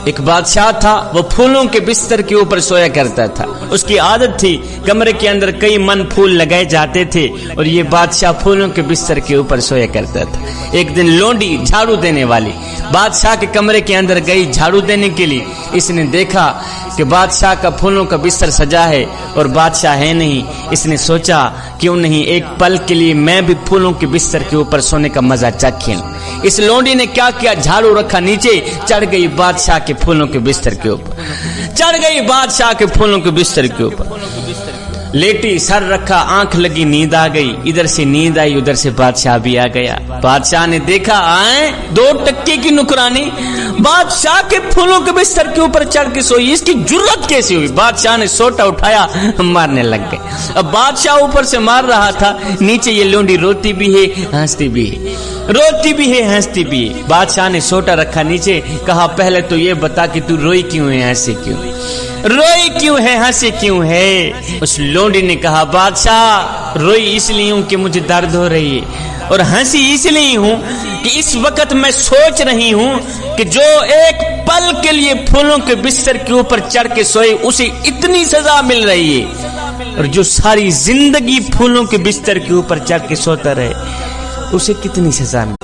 ایک بادشاہ تھا، وہ پھولوں کے بستر کے اوپر سویا کرتا تھا۔ اس کی عادت تھی، کمرے کے اندر کئی من پھول لگائے جاتے تھے اور یہ بادشاہ پھولوں کے بستر کے اوپر سویا کرتا تھا۔ ایک دن لونڈی جھاڑو دینے والی بادشاہ کے کمرے کے اندر گئی جھاڑو دینے کے لیے۔ اس نے دیکھا کہ بادشاہ کا پھولوں کا بستر سجا ہے اور بادشاہ ہے نہیں۔ اس نے سوچا کیوں نہیں ایک پل کے لیے میں بھی پھولوں کے بستر کے اوپر سونے کا مزہ چکھیں۔ اس لونڈی نے کیا کیا، جھاڑو رکھا نیچے، چڑھ گئی بادشاہ کے پھولوں کے بستر کے اوپر، چڑھ گئی بادشاہ کے پھولوں کے بستر کے اوپر، لیٹی، سر رکھا، آنکھ لگی، نیند آ گئی۔ ادھر سے نیند آئی، ادھر سے بادشاہ بھی آ گیا۔ بادشاہ نے دیکھا آئیں 2 ٹکے کی نکرانی بادشاہ کے پھولوں کے بستر کے اوپر چڑھ کے سوئی، اس کی جرت کیسی ہوئی؟ بادشاہ نے سوٹا اٹھایا، مارنے لگ گئے۔ اب بادشاہ اوپر سے مار رہا تھا، نیچے یہ لونڈی روتی بھی ہے ہنستی بھی ہے، روتی بھی ہے ہنستی بھی ہے۔ بادشاہ نے سوٹا رکھا نیچے، کہا پہلے تو یہ بتا کہ تو روئی کیوں ہے، ہنسی کیوں، روئی کیوں ہے، ہنسی کیوں ہے؟ اس لونڈی نے کہا بادشاہ روئی اس لیے ہوں کہ مجھے درد ہو رہی ہے، اور ہنسی اس لیے ہوں کہ اس وقت میں سوچ رہی ہوں کہ جو ایک پل کے لیے پھولوں کے بستر کے اوپر چڑھ کے سوئے اسے اتنی سزا مل رہی ہے، اور جو ساری زندگی پھولوں کے بستر کے اوپر چڑھ کے سوتا رہے اسے کتنی سزا مل